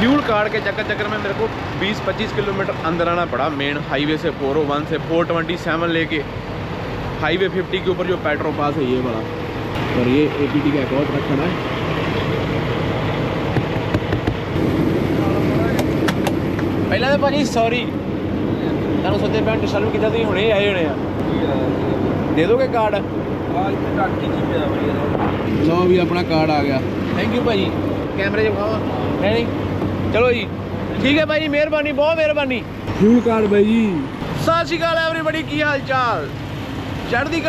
Fuel card के चक्कर में मेरे को 20-25 किलोमीटर अंदर आना पड़ा मेन हाईवे से 401 से 427 लेके हाईवे 50 के ऊपर जो पेट्रोल पास है ये वाला। और ये APT का एक और ट्रक खड़ा है। पहला तो भाजी सॉरी तुम सोचे पैंट शर्म किया तुम हुणे आए होने दे दोगे कार्ड? लो भी अपना कार्ड आ गया। थैंक यू भाजी। कैमरे दिखाओ है नहीं? चलो जी ठीक है भाई, मेहरबानी, बहुत मेहरबानी। फ्यूल कार्ड भाई जी। सत श्री अकाल एवरीबॉडी, की हाल चाल? चढ़ती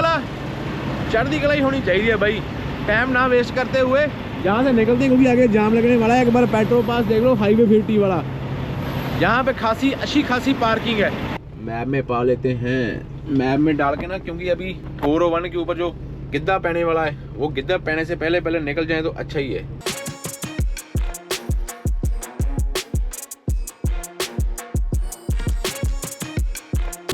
कला ही होनी चाहिए भाई। टाइम ना वेस्ट करते हुए यहाँ से निकलते, क्योंकि आगे जाम लगने वाला है। एक बार पेट्रोल पास देख लो, हाईवे 50 वाला, यहाँ पे अच्छी खासी पार्किंग है। मैप में पा लेते हैं, मैप में डाल के ना, क्योंकि अभी 401 के ऊपर जो गिद्दा पैने वाला है, वो गिद्दा पैने से पहले निकल जाए तो अच्छा ही है।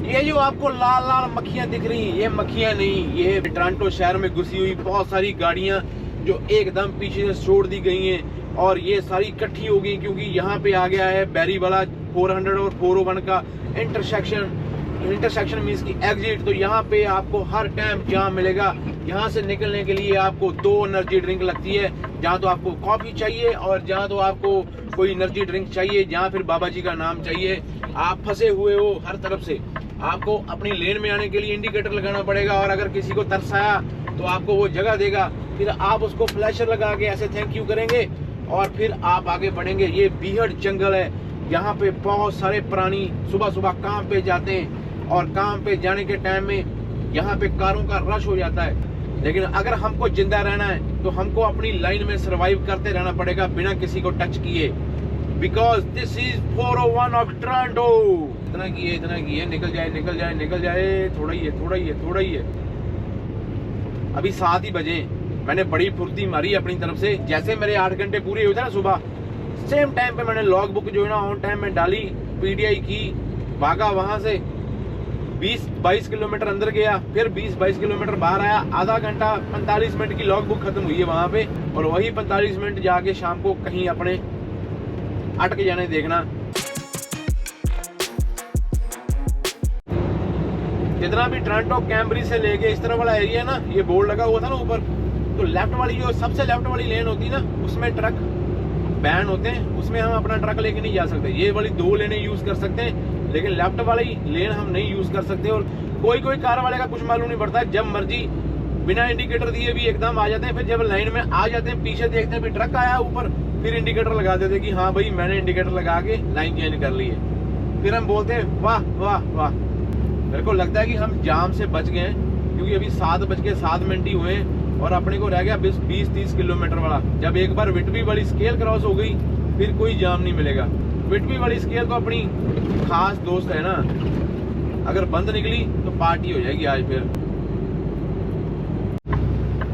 ये जो आपको लाल लाल मक्खियां दिख रही हैं, ये मक्खियां नहीं, ये टोरंटो शहर में घुसी हुई बहुत सारी गाड़ियां जो एकदम पीछे से छोड़ दी गई हैं और ये सारी इकट्ठी हो गई, क्योंकि यहाँ पे आ गया है बैरी वाला 400 और 401 का इंटरसेक्शन मींस की एग्जिट। तो यहाँ पे आपको हर टाइम जाम मिलेगा। यहाँ से निकलने के लिए आपको 2 एनर्जी ड्रिंक लगती है, जहाँ तो आपको कॉफी चाहिए और जहाँ तो आपको कोई एनर्जी ड्रिंक चाहिए, जहाँ फिर बाबा जी का नाम चाहिए। आप फंसे हुए हो हर तरफ से, आपको अपनी लेन में आने के लिए इंडिकेटर लगाना पड़ेगा, और अगर किसी को तरस आया तो आपको वो जगह देगा, फिर आप उसको फ्लैशर लगा के ऐसे थैंक यू करेंगे और फिर आप आगे बढ़ेंगे। ये बीहड़ जंगल है, यहाँ पे बहुत सारे प्राणी सुबह काम पे जाते हैं और काम पे जाने के टाइम में यहाँ पे कारों का रश हो जाता है। लेकिन अगर हमको जिंदा रहना है तो हमको अपनी लाइन में सर्वाइव करते रहना पड़ेगा बिना किसी को टच किए, because this is 401 of Toronto. इतना की है, निकल जाए, थोड़ा ही है। अभी 7 ही बजे, मैंने बड़ी फुर्ती मारी अपनी तरफ से। जैसे मेरे 8 घंटे पूरे हुए थे ना सुबह, सेम टाइम पे मैंने लॉग बुक जो है ना ऑन टाइम में डाली, PDI की, भागा वहां से 20-22 किलोमीटर अंदर गया, फिर 20-22 किलोमीटर बाहर आया। आधा घंटा 45 मिनट की लॉग बुक खत्म हुई है वहां पे, और वही 45 मिनट जाके शाम को कहीं अपने अटक जाने देखना। जितना भी टोरंटो कैम्ब्री से लेके इस तरह वाला एरिया है ना, ये बोर्ड लगा हुआ था ना ऊपर, तो लेफ्ट वाली जो सबसे लेफ्ट वाली लेन होती है ना, उसमें ट्रक बैन होते हैं, उसमें हम अपना ट्रक लेके नहीं जा सकते। ये वाली 2 लेनें यूज कर सकते हैं, लेकिन लेफ्ट वाली लेन हम नहीं यूज कर सकते। और कोई कार वाले का कुछ मालूम नहीं पड़ता, जब मर्जी बिना इंडिकेटर दिए भी एकदम आ जाते हैं। फिर जब लाइन में आ जाते हैं, पीछे देखते हैं भी ट्रक आया ऊपर, फिर इंडिकेटर लगा देते कि हाँ भाई मैंने इंडिकेटर लगा के लाइन चेंज कर ली है। फिर हम बोलते हैं वाह वाह वाह। मेरे को लगता है कि हम जाम से बच गए हैं, क्योंकि अभी 7:07 ही हुए हैं और अपने को रह गया 20-30 किलोमीटर वाला। जब एक बार विटबी वाली स्केल क्रॉस हो गई, फिर कोई जाम नहीं मिलेगा। विटबी वाली स्केल तो अपनी खास दोस्त है ना, अगर बंद निकली तो पार्टी हो जाएगी आज। फिर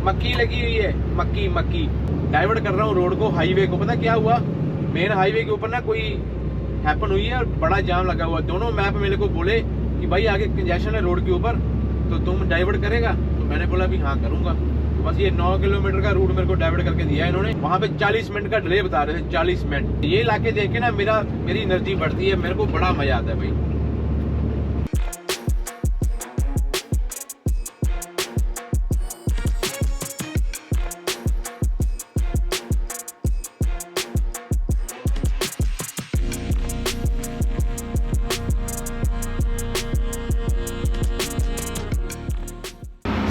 मक्की लगी हुई है, मक्की डाइवर्ट कर रहा हूँ रोड को, हाईवे को। पता क्या हुआ, मेन हाईवे के ऊपर ना कोई हैपन हुई है और बड़ा जाम लगा हुआ। दोनों मैप मेरे को बोले कि भाई आगे कंजेशन है रोड के ऊपर, तो तुम डाइवर्ट करेगा? तो मैंने बोला भी हाँ करूंगा। तो बस ये 9 किलोमीटर का रूट मेरे को डाइवर्ट करके दिया है इन्होंने। वहां पे 40 मिनट का डिले बता रहे थे, 40 मिनट। ये इलाके देख के ना मेरी एनर्जी बढ़ती है, मेरे को बड़ा मजा आता है भाई।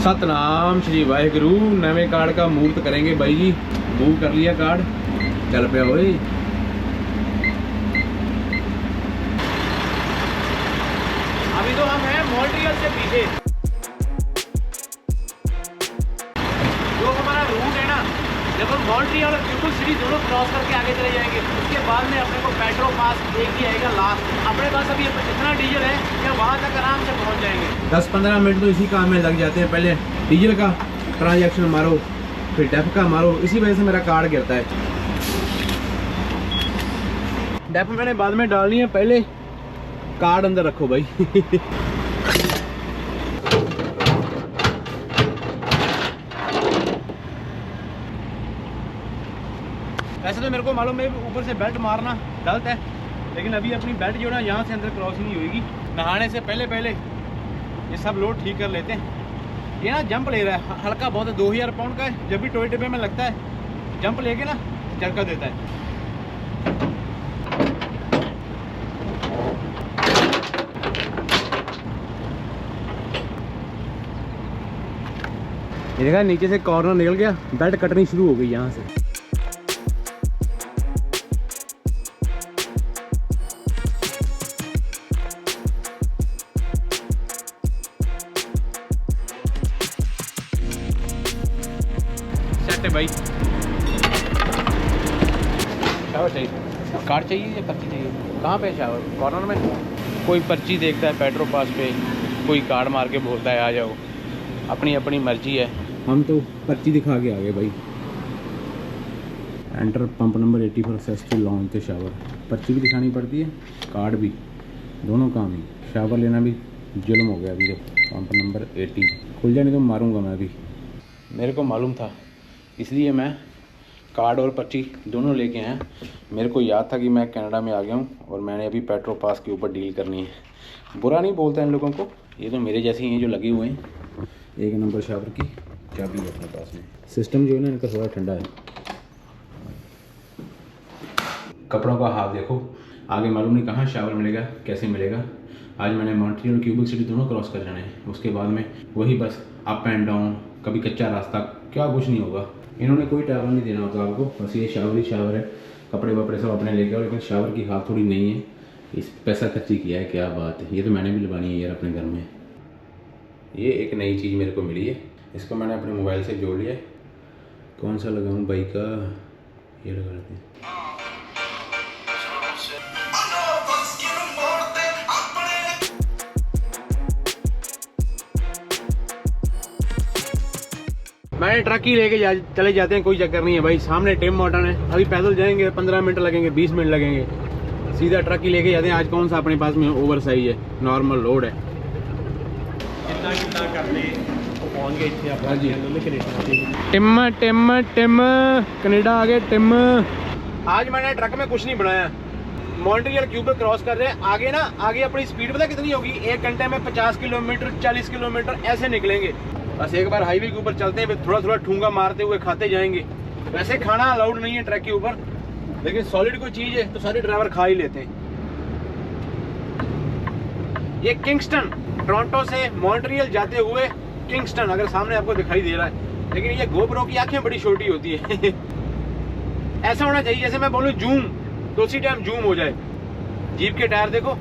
सतनाम श्री वाहिगुरु। नवे कार्ड का मुहूर्त करेंगे भाई जी। मूव कर लिया कार्ड, चल पे हो। अभी तो हम हैं मॉन्ट्रियल से पीछे। जो हमारा रूट है ना, जब हम मॉन्ट्रियल और क्यूबेक सिटी दोनों क्रॉस करके आगे चले जाएंगे, उसके बाद में अपने को पेट्रोल पास एक ही आएगा लास्ट। अपने पास अभी इतना डीजल है कि वहाँ तक आराम से पहुँच जाएंगे। 10-15 मिनट तो इसी काम में लग जाते हैं। पहले डीजल का ट्रांजैक्शन मारो, फिर डेफ का मारो। इसी वजह से मेरा कार्ड गिरता है। डेफ मैंने बाद में डालनी है, पहले कार्ड अंदर रखो भाई। वैसे तो मेरे को मालूम है ऊपर से बेल्ट मारना गलत है, लेकिन अभी अपनी बेल्ट जो है ना यहाँ से अंदर क्रॉस नहीं होगी। नहाने से पहले पहले ये सब लोड ठीक कर लेते हैं। ये ना जंप ले रहा है, हल्का बहुत है, 2000 पाउंड का है। जब भी टोए डिब्बे में लगता है जंप लेके ना झटका देता है। ये देखा नीचे से कॉर्नर निकल गया, बेल्ट कटनी शुरू हो गई यहाँ से। सेट है भाई। शावर चाहिए, कार्ड चाहिए या पर्ची चाहिए? कहाँ पे शावर? कॉर्नर में। कोई पर्ची देखता है पेट्रोल पास पे, कोई कार्ड मार के बोलता है आ जाओ। अपनी अपनी मर्जी है। हम तो पर्ची दिखा के आ गए भाई। Enter pump number 80 for access to launch the shower. पर्ची भी दिखानी पड़ती है, कार्ड भी, दोनों काम ही। शावर लेना भी जुल्म हो गया अभी। जब पंप नंबर 80 खुल जाए नहीं तो मारूंगा मैं अभी। मेरे को मालूम था, इसलिए मैं कार्ड और पर्ची दोनों लेके आया। मेरे को याद था कि मैं कनाडा में आ गया हूँ और मैंने अभी पेट्रोल पास के ऊपर डील करनी है। बुरा नहीं बोलता इन लोगों को, ये तो मेरे जैसे ही हैं जो लगे हुए हैं। 1 नंबर शावर की चाबी है अपने पास में। सिस्टम जो है ना इनका थोड़ा ठंडा है। कपड़ों का हाथ देखो, आगे मालूम नहीं कहाँ शावर मिलेगा, कैसे मिलेगा। आज मैंने मॉन्ट्रियल और क्यूबेक सिटी दोनों क्रॉस कर जाने हैं। उसके बाद में वही बस अप एंड डाउन, कभी कच्चा रास्ता, क्या कुछ नहीं होगा। इन्होंने कोई ट्रैवल नहीं देना होता आपको, बस ये शावर ही शावर है। कपड़े वपड़े सब अपने लेके आओ, लेकिन शावर की हाथ थोड़ी नहीं है। इस पैसा खर्ची किया है, क्या बात है। ये तो मैंने भी लगवानी है यार अपने घर में। ये एक नई चीज़ मेरे को मिली है, इसको मैंने अपने मोबाइल से जोड़ लिया। कौन सा लगाऊं बाइक का? ये लगा लेते हैं। मैंने ट्रक ही लेके चले जाते हैं, कोई चक्कर नहीं है भाई। सामने टिम मॉर्टन है, अभी पैदल जाएंगे 15 मिनट लगेंगे, 20 मिनट लगेंगे। सीधा ट्रक ही लेके जाते हैं। आज कौन सा अपने पास में ओवर साइज है, नॉर्मल लोड है। टिम टिम टिम कनाडा आ गए टिम। आज मैंने ट्रक में कुछ नहीं बनाया। मॉन्ट्रियल क्यूबेक क्रॉस कर रहे हैं। आगे ना, आगे अपनी स्पीड पता कितनी होगी? 1 घंटे में 50 किलोमीटर 40 किलोमीटर ऐसे निकलेंगे। बस एक बार हाईवे के ऊपर चलते हैं, फिर थोड़ा थोड़ा ठूंगा मारते हुए खाते जाएंगे। वैसे खाना अलाउड नहीं है ट्रक के ऊपर, लेकिन सॉलिड कोई चीज़ है तो सारे ड्राइवर खा ही लेते हैं। ये किंगस्टन, टोरंटो से मॉन्ट्रियल जाते हुए किंगस्टन अगर सामने आपको दिखाई दे रहा है, लेकिन ये गोप्रो की आंखें बड़ी छोटी होती है। ऐसा होना चाहिए जैसे मैं बोलूँ जूम, तो उसी टाइम जूम हो जाए। जीप के टायर देखो।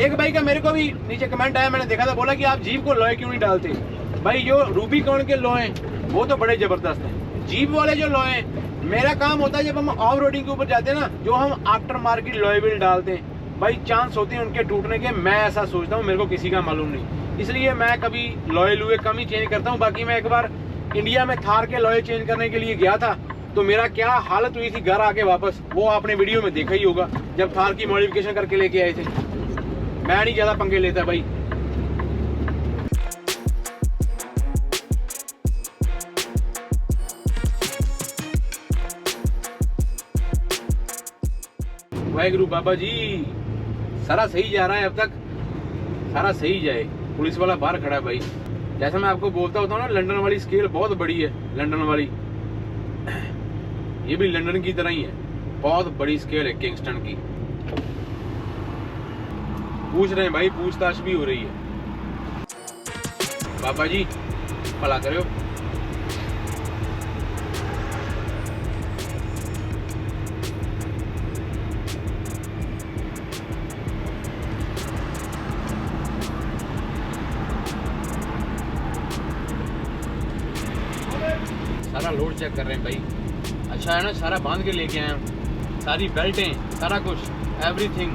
एक भाई का मेरे को भी नीचे कमेंट आया, मैंने देखा था, बोला कि आप जीप को लोहे क्यों नहीं डालते? भाई जो रूबिकॉन के लोहे वो तो बड़े जबरदस्त हैं। जीप वाले जो लोहे, मेरा काम होता है जब हम ऑफ रोडिंग के ऊपर जाते हैं ना, जो हम आफ्टर मार्केट लोहे व्हील डालते हैं, भाई चांस होते हैं उनके टूटने के। मैं ऐसा सोचता हूँ, मेरे को किसी का मालूम नहीं, इसलिए मैं कभी लोहे लुहे कम ही चेंज करता हूँ। बाकी मैं एक बार इंडिया में थार के लोहे चेंज करने के लिए गया था, तो मेरा क्या हालत हुई थी घर आके वापस, वो आपने वीडियो में देखा ही होगा, जब थार की मॉडिफिकेशन करके लेके आए थे। मैं नहीं ज्यादा पंगे लेता भाई। वाहेगुरु बाबा जी, सारा सही जा रहा है अब तक, सारा सही जाए। पुलिस वाला बाहर खड़ा है भाई। जैसा मैं आपको बोलता होता हूँ ना, लंदन वाली स्केल बहुत बड़ी है, लंदन वाली। ये भी लंदन की तरह ही है, बहुत बड़ी स्केल है किंगस्टन की। पूछ रहे हैं भाई, पूछताछ भी हो रही है। बाबा जी भला करो। सारा लोड चेक कर रहे हैं भाई। अच्छा है ना, सारा बांध के लेके आए हैं, सारी बेल्टें, सारा कुछ, एवरीथिंग।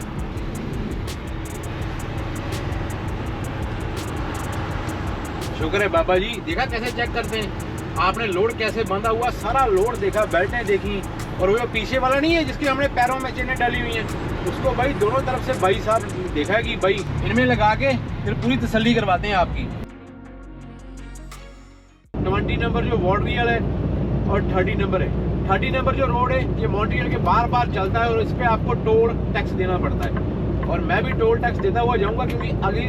शुक्र है बाबा जी। देखा कैसे चेक करते हैं, आपने लोड कैसे बांधा हुआ, सारा लोड देखा, बेल्टें देखी। और वो पीछे वाला नहीं है जिसके हमने पैरों में चेनें डाली हुई हैं, उसको भाई दोनों तरफ से भाई साहब देखा कि भाई इनमें लगा के फिर पूरी तसल्ली करवाते हैं आपकी। 20 नंबर जो वॉर्डरियल है और 30 नंबर है। 30 नंबर जो रोड है ये मॉन्ट्रियल के बार बार चलता है और इस पे आपको टोल टैक्स देना पड़ता है। और मैं भी टोल टैक्स देता हुआ जाऊंगा, क्योंकि अभी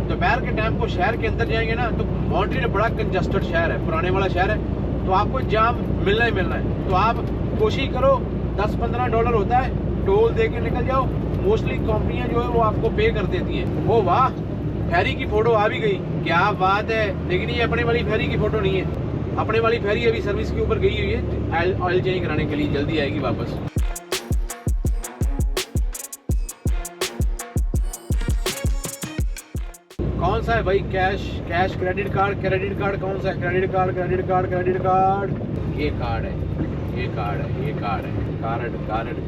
दोपहर के टाइम को शहर के अंदर जाएंगे ना तो मॉन्ट्रियल बड़ा कंजस्टेड शहर है, पुराने वाला शहर है, तो आपको जाम मिलना ही मिलना है। तो आप कोशिश करो, $10-15 होता है, टोल दे के निकल जाओ। मोस्टली कंपनियां जो है वो आपको पे कर देती हैं। वो वाह, फेरी की फोटो आ भी गई, क्या बात है। लेकिन ये अपने वाली फेरी की फोटो नहीं है, अपने वाली फेरी अभी सर्विस के ऊपर गई हुई है ऑयल चेंज कराने के लिए, जल्दी आएगी वापस। कौन सा है भाई? कैश क्रेडिट कार्ड कौन सा है? क्रेडिट कार्ड ये कार्ड है,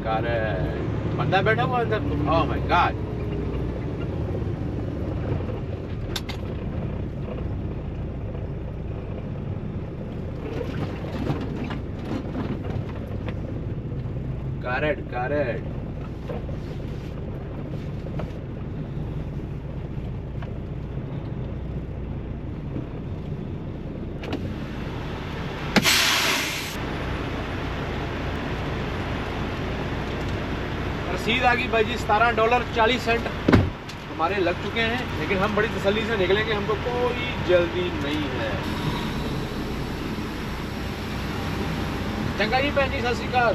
कार्ड बंदा बैठा हुआ अंदर। ओह माय गॉड, कार्ड रसीद आ गई भाई जी, $17.40 हमारे लग चुके हैं। लेकिन हम बड़ी तसल्ली से निकलेंगे, हमको कोई जल्दी नहीं है। चंगा जी भैन जी, सत श्री अकाल।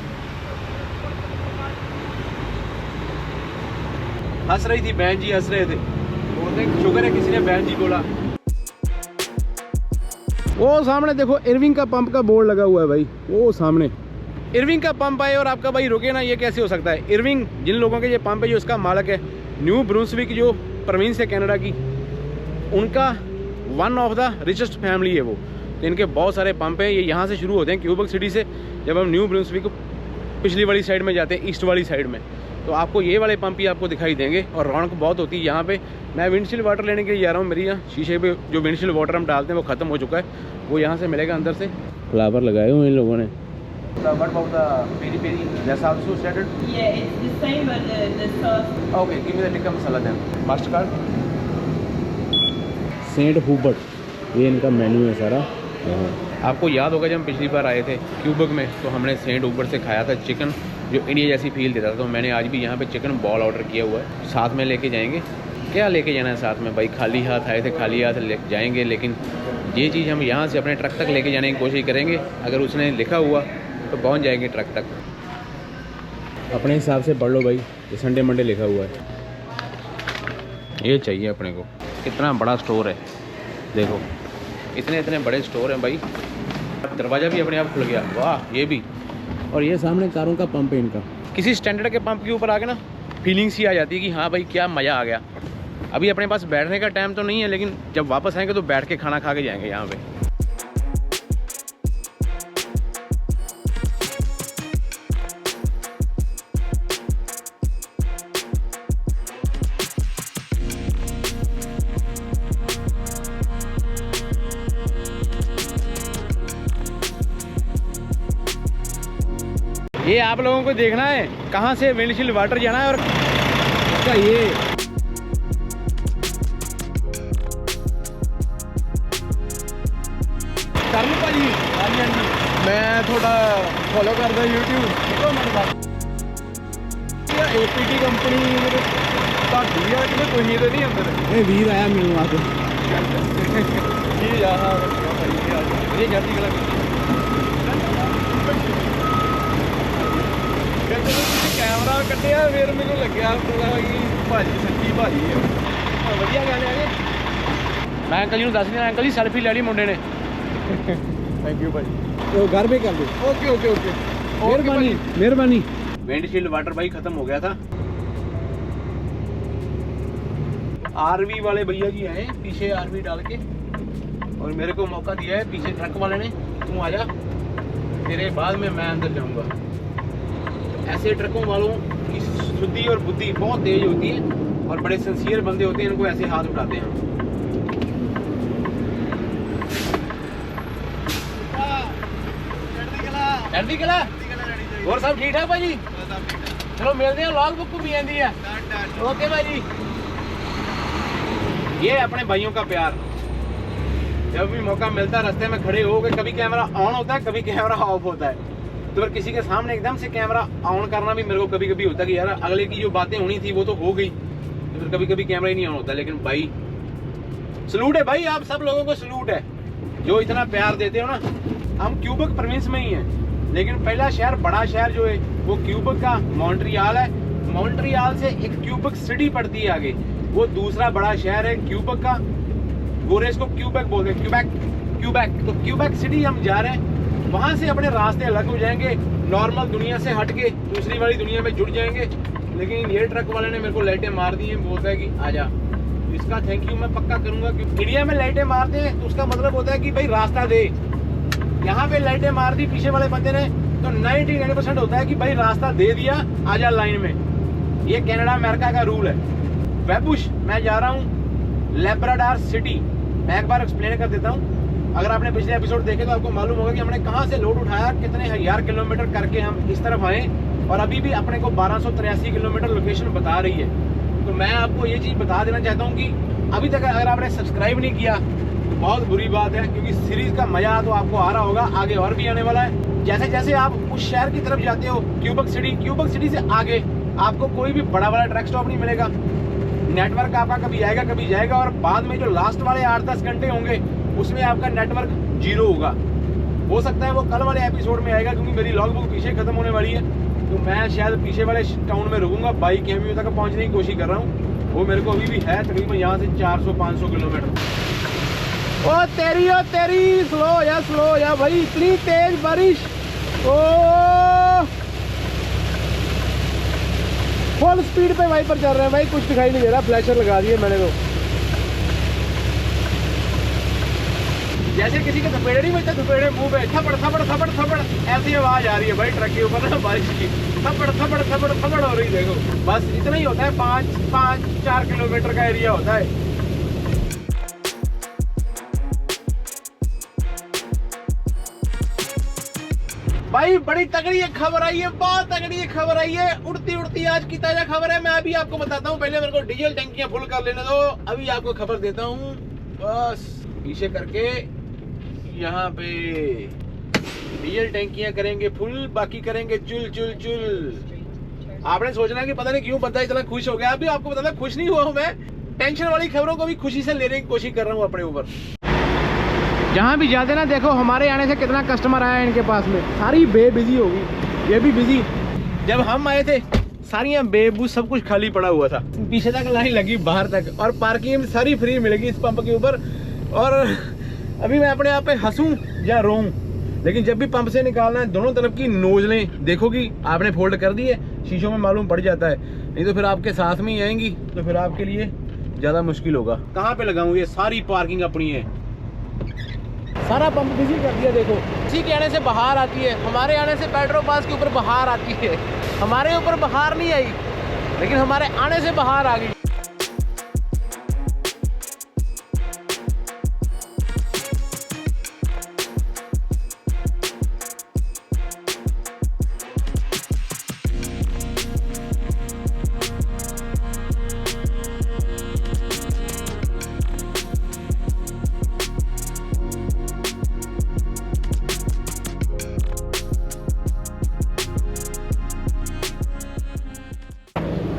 हंस रही थी बहन जी, हंस रहे थे, बोलते शुक्र है किसी ने बहन जी बोला। वो सामने देखो इरविंग का पंप का बोर्ड लगा हुआ है भाई, वो सामने इरविंग का पंप है और आपका भाई रुके ना, ये कैसे हो सकता है? इरविंग जिन लोगों के ये पंप है, जो उसका मालिक है न्यू ब्रुंसविक, जो प्रोविंस है कनाडा की, उनका one of the richest family है वो। तो इनके बहुत सारे पंप हैं, ये यहाँ से शुरू होते हैं क्यूबेक सिटी से। जब हम न्यू ब्रुंसविक पिछली वाली साइड में जाते हैं, ईस्ट वाली साइड में, तो आपको ये वाले पंप ही आपको दिखाई देंगे। और रौनक बहुत होती है यहाँ पे। मैं विंडशील्ड वाटर लेने के लिए जा रहा हूँ, मेरी यहाँ शीशे पे जो विंडशील्ड वाटर हम डालते हैं वो ख़त्म हो चुका है, वो यहाँ से मिलेगा अंदर से। फ्लावर लगाए हुए इन लोगों ने। What about the peri peri? That's also started? Yeah, it's the same but the sauce. Okay, give me the tikka masala then. Mastercard. Saint Hubert, ये इनका मेन्यू है सारा। आपको याद होगा जब हम पिछली बार आए थे क्यूबेक में, तो हमने सेंट हुबर्ट से खाया था चिकन, जो इंडिया जैसी फील देता था। तो मैंने आज भी यहाँ पे चिकन बॉल ऑर्डर किया हुआ है, साथ में लेके जाएंगे। क्या लेके जाना है साथ में भाई? खाली हाथ आए थे, खाली हाथ ले जाएंगे, लेकिन ये चीज़ हम यहाँ से अपने ट्रक तक लेके जाने की कोशिश करेंगे। अगर उसने लिखा हुआ तो पहुंच जाएंगे ट्रक तक। अपने हिसाब से पढ़ लो भाई, ये संडे मंडे लिखा हुआ है, ये चाहिए अपने को। कितना बड़ा स्टोर है देखो, इतने बड़े स्टोर हैं भाई। दरवाज़ा भी अपने आप खुल गया, वाह ये भी। और ये सामने कारों का पंप है इनका। किसी स्टैंडर्ड के पंप के ऊपर आके ना फीलिंग सी आ जाती है कि हाँ भाई क्या मज़ा आ गया। अभी अपने पास बैठने का टाइम तो नहीं है, लेकिन जब वापस आएंगे तो बैठ के खाना खा के जाएंगे यहाँ पे। ये आप लोगों को देखना है कहाँ से विंडशील्ड वाटर जाना है। और अच्छा ये कर लो भाजी, मैं थोड़ा फॉलो करता यूट्यूब। APT कंपनी ਤੁਹਾਡੀ ਆ ਕਿ ਤੁਸੀਂ ਤੇ ਨਹੀਂ ਅੰਦਰ? ਇਹ ਵੀਰ ਆਇਆ ਮੈਨੂੰ ਆ ਕੇ ਕੀ ਆ ਇਹ ਜਲਦੀ ਗਲਾ कैमरा कटिया, फिर मैंने लग्या पूरा कि भाजी सच्ची भाजी है। और वधिया गल है मैं अंकल जी को दस दिया, अंकल जी सैल्फी ले ली मुंडे ने। थैंक यू भाजी, तो घर पे कर दो। ओके ओके ओके, मेहरबानी मेहरबानी। विंडशील्ड वाटर भाई खत्म हो गया था। आरवी वाले भैया जी आए पीछे आरवी डाल के, और मेरे को मौका दिया है पीछे ट्रक वाले ने, तू आ जा तेरे बाद में मैं अंदर जाऊंगा। ऐसे ट्रकों वालों की शुद्धि और बुद्धि बहुत तेज होती है और बड़े सिंसियर बंदे होते हैं, इनको ऐसे हाथ उठाते हैं। और सब ठीक ठाक भाजी? चलो मिलते हैं, लॉग बुक भी आती है। ओके भाजी। ये अपने भाइयों का प्यार, जब भी मौका मिलता है रास्ते में खड़े हो गए, कभी कैमरा ऑन होता है कभी कैमरा ऑफ होता है, तो फिर किसी के सामने एकदम से कैमरा ऑन करना भी मेरे को कभी कभी होता है कि यार अगले की जो बातें होनी थी वो तो हो गई, तो फिर कभी कभी कैमरा ही नहीं ऑन होता। लेकिन भाई सलूट है भाई, आप सब लोगों को सलूट है जो इतना प्यार देते हो ना। हम क्यूबेक प्रोविंस में ही हैं, लेकिन पहला शहर, बड़ा शहर जो है वो क्यूबेक का मॉन्ट्रियल है। मॉन्ट्रियल से एक क्यूबेक सिटी पड़ती है आगे, वो दूसरा बड़ा शहर है क्यूबेक का। गोरे इसको क्यूबेक बोलते हैं, क्यूबेक। तो क्यूबेक सिटी हम जा रहे हैं, वहां से अपने रास्ते अलग हो जाएंगे, नॉर्मल दुनिया से हट के दूसरी वाली दुनिया में जुड़ जाएंगे। लेकिन ये ट्रक वाले ने मेरे को लाइटें मार दी हैं, बोलता है कि आजा। इसका थैंक यू मैं पक्का करूंगा, क्योंकि इंडिया में लाइटें मारते हैं तो उसका मतलब होता है कि भाई रास्ता दे। यहाँ पे लाइटें मार दी पीछे वाले बंदे ने तो 99% होता है कि भाई रास्ता दे दिया, आजा लाइन में। ये कनाडा अमेरिका का रूल है। वेबुश मैं जा रहा हूँ लेब्राडोर सिटी। मैं एक बार एक्सप्लेन कर देता हूँ। अगर आपने पिछले एपिसोड देखे तो आपको मालूम होगा कि हमने कहाँ से लोड उठाया, कितने हजार किलोमीटर करके हम इस तरफ आए, और अभी भी अपने को 1283 किलोमीटर लोकेशन बता रही है। तो मैं आपको ये चीज़ बता देना चाहता हूँ कि अभी तक अगर आपने सब्सक्राइब नहीं किया तो बहुत बुरी बात है, क्योंकि सीरीज का मजा तो आपको आ रहा होगा, आगे और भी आने वाला है। जैसे जैसे आप उस शहर की तरफ जाते हो क्यूबेक सिटी से आगे आपको कोई भी बड़ा वाला ट्रक स्टॉप नहीं मिलेगा। नेटवर्क आपका कभी आएगा कभी जाएगा, और बाद में जो लास्ट वाले 8-10 घंटे होंगे उसमें आपका नेटवर्क 0 होगा। हो सकता है वो कल वाले एपिसोड में आएगा, क्योंकि मेरी लॉग बुक पीछे खत्म होने वाली है, तो मैं शायद पीछे वाले टाउन में रुकूंगा। बाइक केम्यू तक पहुंचने की कोशिश कर रहा हूँ। वो मेरे को अभी भी है तकरीबन यहाँ से 400-500 किलोमीटर। ओ तेरी स्लो या भाई, इतनी तेज बारिश। ओ फुल स्पीड पे वाइपर चल रहे हैं भाई, कुछ दिखाई नहीं दे रहा। फ्लैशर लगा दिए मैंने तो, जैसे किसी के थपेड़े नहीं बचते, थपेड़े मुंह पे थपड़ ऐसी आवाज आ रही है भाई ट्रक के ऊपर ना, बारिश की थपड़ हो रही। देखो बस इतना ही होता है, 4 किलोमीटर का एरिया होता है। भाई बड़ी तगड़ी एक खबर आई है, बहुत तगड़ी एक खबर आई है, उड़ती आज की ताजा खबर है। मैं अभी आपको बताता हूँ, पहले मेरे को डीजल टंकियां फुल कर लेने दो, अभी आपको खबर देता हूँ। बस पीछे करके यहाँ पे डीजल टंकियां करेंगे फुल, बाकी करेंगे चुल। आपने सोचना कि पता नहीं क्यों बंदा इतना खुश हो गया। अभी आपको बताना खुश नहीं हुआ हूँ मैं, टेंशन वाली खबरों को भी खुशी से लेने की कोशिश कर रहा हूँ अपने ऊपर। जहाँ भी जाते ना देखो हमारे आने से कितना कस्टमर आया इनके पास में, सारी बिजी होगी, ये भी बिजी। जब हम आए थे सारी बेबू सब कुछ खाली पड़ा हुआ था, पीछे तक लाइन लगी बाहर तक, और पार्किंग सारी फ्री मिलेगी इस पंप के ऊपर। और अभी मैं अपने आप पे हंसूं या रोऊं, लेकिन जब भी पंप से निकालना है दोनों तरफ की नोजलें देखोगी आपने फोल्ड कर दी है, शीशों में मालूम पड़ जाता है, नहीं तो फिर आपके साथ में ही आएंगी तो फिर आपके लिए ज़्यादा मुश्किल होगा। कहाँ पे लगाऊं, ये सारी पार्किंग अपनी है, सारा पंप बिजी कर दिया। देखो किसी के आने से बाहर आती है, हमारे आने से पेट्रोल पास के ऊपर बाहर आती है। हमारे ऊपर बाहर नहीं आई, लेकिन हमारे आने से बाहर आ गई।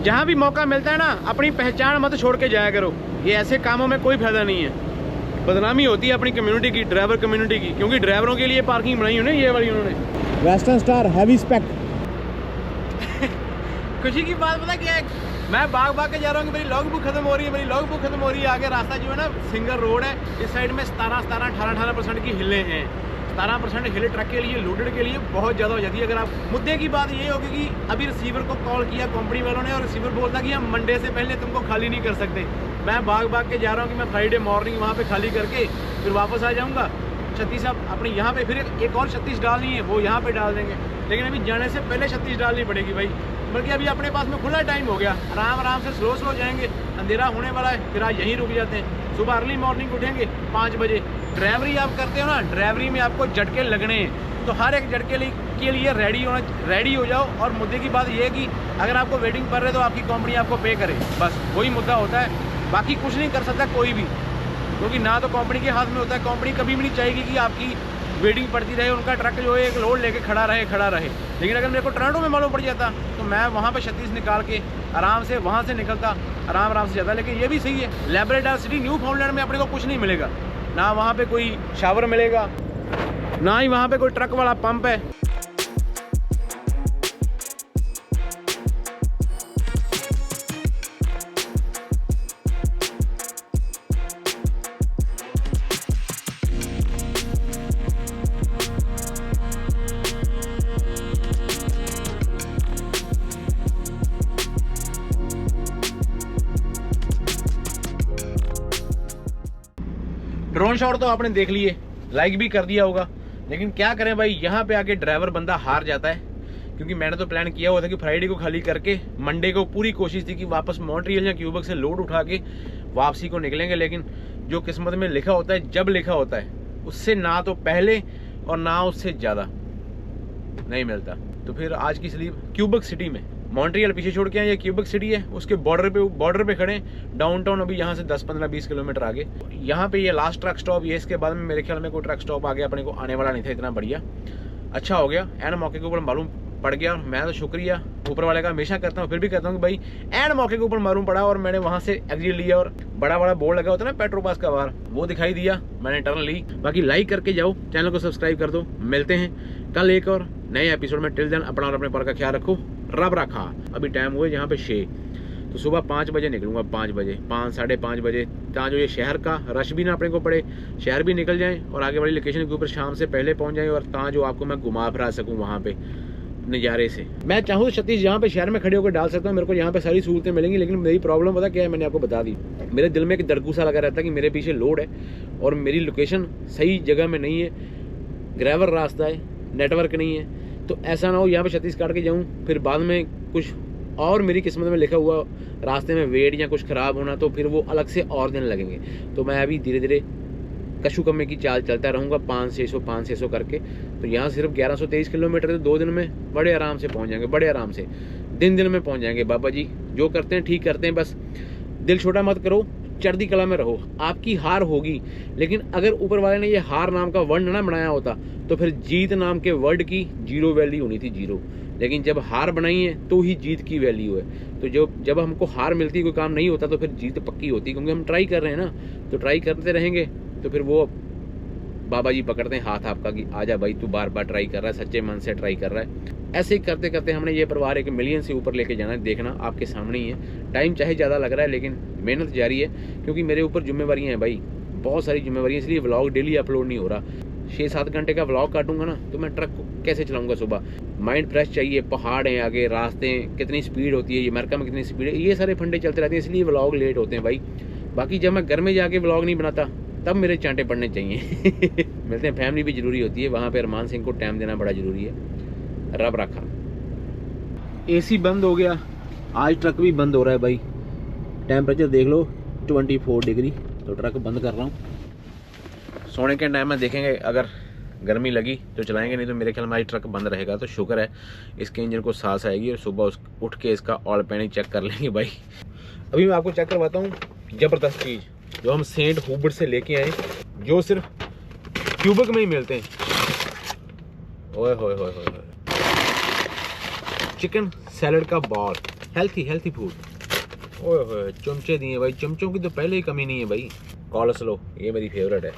जहाँ भी मौका मिलता है ना, अपनी पहचान मत छोड़ के जाया करो। ये ऐसे कामों में कोई फायदा नहीं है, बदनामी होती है अपनी कम्युनिटी की, ड्राइवर कम्युनिटी की, क्योंकि ड्राइवरों के लिए पार्किंग बनाई हुई ये वाली उन्होंने। Western star heavy spec. खुशी की बात पता क्या है, मैं भाग के जा रहा हूँ कि मेरी लॉग बुक खत्म हो रही है, आगे रास्ता जो है ना सिंगल रोड है, इस साइड में 17-18% की हिलें हैं। 17% हिले ट्रक के लिए, लोडेड के लिए बहुत ज़्यादा हो जाती है। अगर आप मुद्दे की बात ये होगी कि अभी रिसीवर को कॉल किया कंपनी वालों ने, और रिसीवर बोलता कि हम मंडे से पहले तुमको खाली नहीं कर सकते। मैं भाग के जा रहा हूँ कि मैं फ्राइडे मॉर्निंग वहाँ पे खाली करके फिर वापस आ जाऊँगा। 36 अपनी यहाँ पे फिर एक और 36 डालनी है, वो यहाँ पे डाल देंगे, लेकिन अभी जाने से पहले 36 डालनी पड़ेगी भाई, बल्कि अभी अपने पास में खुला टाइम हो गया, आराम से स्लो जाएंगे, अंधेरा होने वाला है, फिर आज यहीं रुक जाते हैं। सुबह अर्ली मॉर्निंग उठेंगे 5 बजे। ड्राइवरी आप करते हो ना, ड्राइवरी में आपको झटके लगने हैं, तो हर एक झटके के लिए रेडी हो जाओ। और मुद्दे की बात यह है कि अगर आपको वेटिंग कर रहे तो आपकी कंपनी आपको पे करे, बस वही मुद्दा होता है। बाकी कुछ नहीं कर सकता कोई भी, क्योंकि ना तो कंपनी के हाथ में होता है, कंपनी कभी भी नहीं चाहेगी कि आपकी वेटिंग पड़ती रहे, उनका ट्रक जो है एक लोड लेके खड़ा रहे। लेकिन अगर मेरे को टोरंटो में मालूम पड़ जाता तो मैं वहाँ पे 36 निकाल के आराम से वहाँ से निकलता, आराम से जाता। लेकिन ये भी सही है, लैब्राडोर सिटी न्यू फाउंडलैंड में अपने को कुछ नहीं मिलेगा, ना वहाँ पे कोई शावर मिलेगा, ना ही वहाँ पे कोई ट्रक वाला पंप है। ड्रोन शॉट तो आपने देख लिए, लाइक भी कर दिया होगा, लेकिन क्या करें भाई, यहाँ पे आके ड्राइवर बंदा हार जाता है। क्योंकि मैंने तो प्लान किया हुआ था कि फ्राइडे को खाली करके मंडे को पूरी कोशिश थी कि वापस मॉन्ट्रियल या क्यूबेक से लोड उठा के वापसी को निकलेंगे। लेकिन जो किस्मत में लिखा होता है, जब लिखा होता है, उससे ना तो पहले और ना उससे ज़्यादा नहीं मिलता। तो फिर आज की स्लीप क्यूबेक सिटी में, मॉन्ट्रियल पीछे छोड़ के आए, ये क्यूबेक सिटी है, उसके बॉर्डर पे खड़े, डाउनटाउन अभी यहाँ से 10-15-20 किलोमीटर आगे। यहाँ पे ये लास्ट ट्रक स्टॉप, ये इसके बाद में मेरे ख्याल में कोई ट्रक स्टॉप आगे अपने को आने वाला नहीं था। इतना बढ़िया अच्छा हो गया, एंड मौके के ऊपर मालूम पड़ गया। मैं तो शुक्रिया ऊपर वाले का हमेशा करता हूँ, फिर भी कहता हूँ कि भाई एंड मौके के ऊपर मालूम पड़ा और मैंने वहाँ से एग्जिट लिया और बड़ा बोर्ड लगा होता है ना पेट्रोल पास का बाहर, वो दिखाई दिया, मैंने टर्न ली। बाकी लाइक करके जाओ, चैनल को सब्सक्राइब कर दो। मिलते हैं कल एक और नए एपिसोड में। टिल देन अपना और अपने पर का ख्याल रखो, रब रखा। अभी टाइम हुए यहाँ पे 6, तो सुबह 5 बजे निकलूंगा, 5 बजे 5-5:30 बजे, जहाँ जो ये शहर का रश भी ना अपने को पड़े, शहर भी निकल जाए और आगे वाली लोकेशन के ऊपर शाम से पहले पहुँच जाए, और तहाँ जो आपको मैं घुमा फिरा सकूँ वहाँ पे नज़ारे से। मैं चाहूँ तो 36 यहाँ पे शहर में खड़े होकर डाल सकता हूँ, मेरे को यहाँ पे सारी सहूलतें मिलेंगी। लेकिन मेरी प्रॉब्लम पता क्या है, मैंने आपको बता दी। मेरे दिल में एक दरगूसा लगा रहता है कि मेरे पीछे लोड है और मेरी लोकेशन सही जगह में नहीं है, ग्रेवल रास्ता है, नेटवर्क नहीं है। तो ऐसा ना हो यहाँ पे 36 काट के जाऊँ, फिर बाद में कुछ और मेरी किस्मत में लिखा हुआ रास्ते में वेट या कुछ ख़राब होना, तो फिर वो अलग से और दिन लगेंगे। तो मैं अभी धीरे धीरे कशु कम्मे की चाल चलता रहूँगा, 500-600 करके। तो यहाँ सिर्फ 1123 किलोमीटर, तो 2 दिन में बड़े आराम से पहुँच जाएंगे, बड़े आराम से दिन में पहुँच जाएंगे। बाबा जी जो करते हैं ठीक करते हैं, बस दिल छोटा मत करो, चढ़ती कला में रहो। आपकी हार होगी, लेकिन अगर ऊपर वाले ने ये हार नाम का वर्ड ना बनाया होता तो फिर जीत नाम के वर्ड की 0 वैल्यू होनी थी, 0। लेकिन जब हार बनाई है तो ही जीत की वैल्यू है। तो जब हमको हार मिलती है, कोई काम नहीं होता, तो फिर जीत पक्की होती है, क्योंकि हम ट्राई कर रहे हैं ना। तो ट्राई करते रहेंगे तो फिर वो बाबा जी पकड़ते हैं हाथ आपका कि आजा भाई, तू बार बार ट्राई कर रहा है, सच्चे मन से ट्राई कर रहा है। ऐसे ही करते करते हमने ये परिवार 1 मिलियन से ऊपर लेके जाना है। देखना आपके सामने ही है, टाइम चाहे ज़्यादा लग रहा है लेकिन मेहनत जारी है, क्योंकि मेरे ऊपर जिम्मेवारियाँ हैं भाई, बहुत सारी जिम्मेवारियाँ, इसलिए व्लॉग डेली अपलोड नहीं हो रहा। 6-7 घंटे का व्लॉग काटूंगा ना तो मैं ट्रक को कैसे चलाऊंगा सुबह। माइंड फ्रेश चाहिए, पहाड़ हैं आगे, रास्ते, कितनी स्पीड होती है, ये अमेरिका में कितनी स्पीड है, ये सारे फंडे चलते रहते हैं, इसलिए व्लॉग लेट होते हैं भाई। बाकी जब मैं घर में जाके व्लॉग नहीं बनाता तब मेरे चांटे पड़ने चाहिए। मिलते हैं, फैमिली भी जरूरी होती है, वहाँ पे अरमान सिंह को टाइम देना बड़ा जरूरी है। रब रखा। एसी बंद हो गया, आज ट्रक भी बंद हो रहा है भाई। टेम्परेचर देख लो 24 डिग्री, तो ट्रक बंद कर रहा हूँ। सोने के टाइम में देखेंगे, अगर गर्मी लगी तो चलाएंगे, नहीं तो मेरे ख्याल में आज ट्रक बंद रहेगा। तो शुक्र है इसके इंजन को सांस आएगी और सुबह उठ के इसका ऑयल पैनिक चेक कर लेंगे भाई। अभी मैं आपको चेक करवाता हूँ ज़बरदस्त चीज़ जो हम सेंट हुबर्ट से लेके आए, जो सिर्फ क्यूबेक में ही मिलते हैं। ओए होए होए होए, चिकन सैलड का बॉल, हेल्थी फूड। ओए होए, चमचे दिए भाई, चमचों की तो पहले ही कमी नहीं है भाई। कॉलेस्ट्रॉल, ये मेरी फेवरेट है।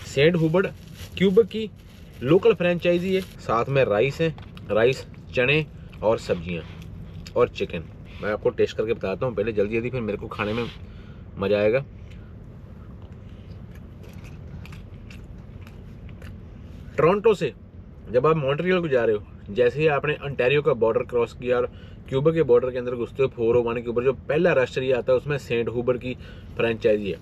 सेंट हुबर्ट क्यूबेक की लोकल फ्रेंचाइजी है, साथ में राइस है, राइस, चने और सब्जियां और चिकन। मैं आपको टेस्ट करके बताता हूँ पहले जल्दी, फिर मेरे को खाने में मजा आएगा। टोरंटो से जब आप मॉन्ट्रियल को जा रहे हो, जैसे ही आपने ओंटारियो का बॉर्डर क्रॉस किया और क्यूबेक के बॉर्डर के अंदर घुसते हो, 401 के ऊपर जो पहला राष्ट्रीय आता है उसमें सेंट हुबर्ट की फ्रेंचाइजी है।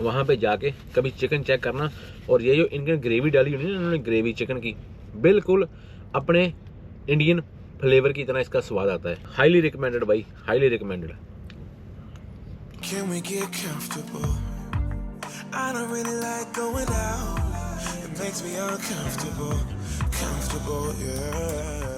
वहाँ पे जाके कभी चिकन चेक करना, और ये जो इनके ग्रेवी डाली हुई है ना इन्होंने, ग्रेवी चिकन की, बिल्कुल अपने इंडियन फ्लेवर की तरह इसका स्वाद आता है। हाईली रिकमेंडेड भाई, highly recommended. Can we get comfortable? I don't really like going out. It makes me uncomfortable, yeah.